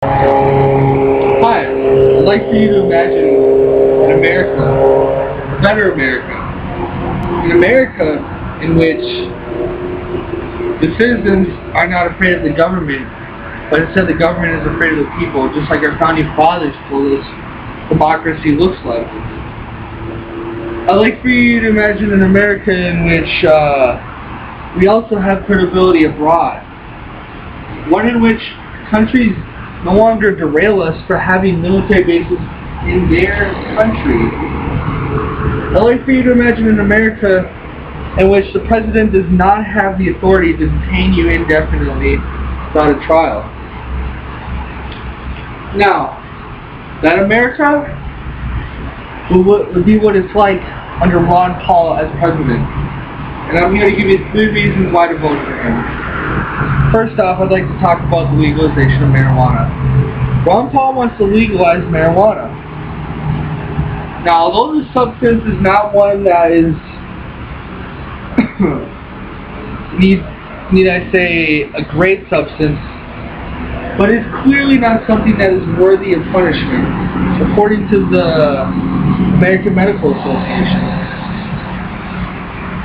Hi, I'd like for you to imagine an America, a better America. An America in which the citizens are not afraid of the government, but instead the government is afraid of the people, just like our founding fathers told us democracy looks like. I'd like for you to imagine an America in which we also have credibility abroad. One in which countries no longer derail us for having military bases in their country. I'd like for you to imagine an America in which the president does not have the authority to detain you indefinitely without a trial. Now, that America would be what it's like under Ron Paul as president. And I'm going to give you 3 reasons why to vote for him. First off, I'd like to talk about the legalization of marijuana. Ron Paul wants to legalize marijuana. Now, although this substance is not one that is, need I say, a great substance, but it's clearly not something that is worthy of punishment, according to the American Medical Association.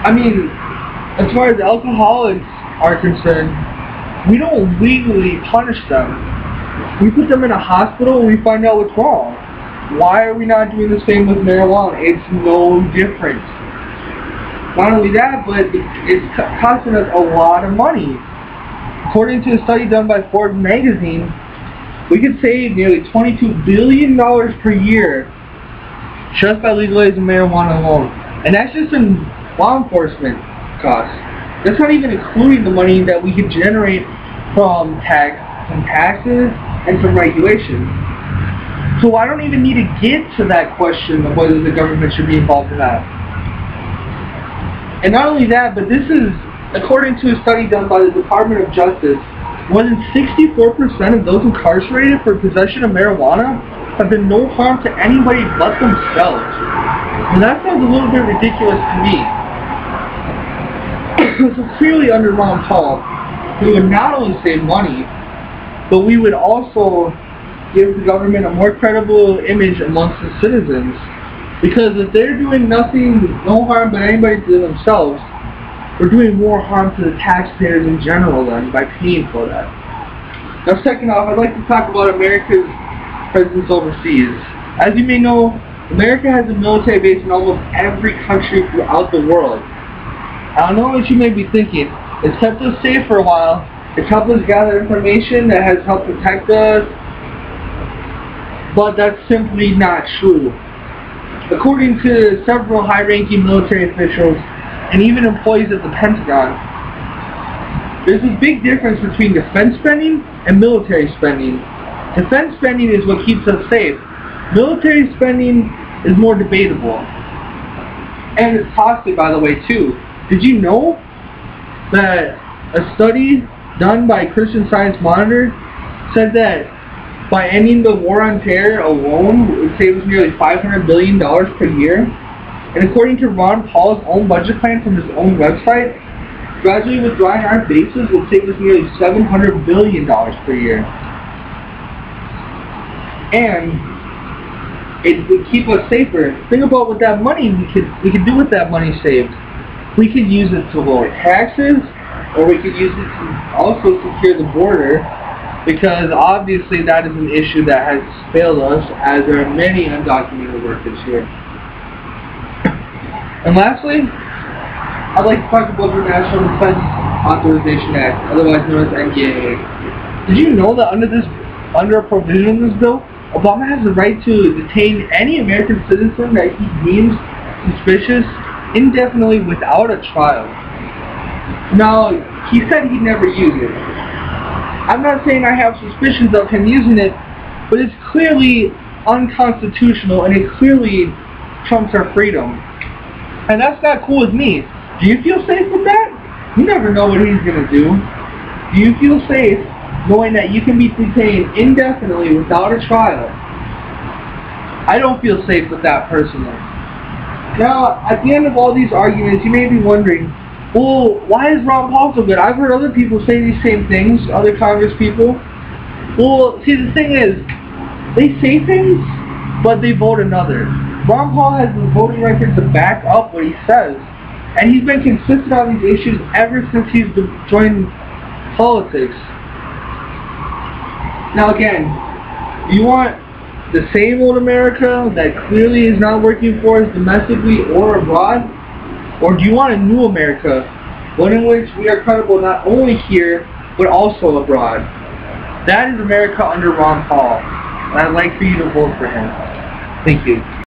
I mean, as far as alcoholics are concerned, we don't legally punish them. We put them in a hospital and we find out what's wrong. Why are we not doing the same with marijuana? It's no different. Not only that, but it's costing us a lot of money. According to a study done by Forbes magazine, we could save nearly $22 billion per year just by legalizing marijuana alone. And that's just in law enforcement costs. That's not even including the money that we could generate from taxes and from regulations. So I don't even need to get to that question of whether the government should be involved in that. And not only that, but this is, according to a study done by the Department of Justice, more than 64% of those incarcerated for possession of marijuana have been no harm to anybody but themselves. And that sounds a little bit ridiculous to me. So clearly under Ron Paul, we would not only save money, but we would also give the government a more credible image amongst the citizens. Because if they're doing nothing, no harm but anybody to themselves, we're doing more harm to the taxpayers in general then by paying for that. Now second off, I'd like to talk about America's presence overseas. As you may know, America has a military base in almost every country throughout the world. I know what you may be thinking. It's kept us safe for a while. It's helped us gather information that has helped protect us. But that's simply not true. According to several high-ranking military officials and even employees at the Pentagon, there's a big difference between defense spending and military spending. Defense spending is what keeps us safe. Military spending is more debatable. And it's costly, by the way, too. Did you know that a study done by Christian Science Monitor said that by ending the war on terror alone, it would save us nearly $500 billion per year? And according to Ron Paul's own budget plan from his own website, gradually withdrawing our bases will save us nearly $700 billion per year. And it would keep us safer. Think about what that money we could do with that money saved. We could use it to lower taxes, or we could use it to also secure the border, because obviously that is an issue that has failed us, as there are many undocumented workers here. And lastly, I'd like to talk about the National Defense Authorization Act, otherwise known as NDAA. Did you know that under a provision in this bill, Obama has the right to detain any American citizen that he deems suspicious indefinitely without a trial? Now, he said he'd never use it. I'm not saying I have suspicions of him using it, but it's clearly unconstitutional and it clearly trumps our freedom. And that's not cool with me. Do you feel safe with that? You never know what he's going to do. Do you feel safe knowing that you can be detained indefinitely without a trial? I don't feel safe with that personally. Now, at the end of all these arguments, you may be wondering, well, why is Ron Paul so good? I've heard other people say these same things, other Congress people. Well, see, the thing is, they say things, but they vote another. Ron Paul has the voting record to back up what he says, and he's been consistent on these issues ever since he's joined politics. Now again, you want the same old America that clearly is not working for us domestically or abroad? Or do you want a new America, one in which we are credible not only here, but also abroad? That is America under Ron Paul, and I'd like for you to vote for him. Thank you.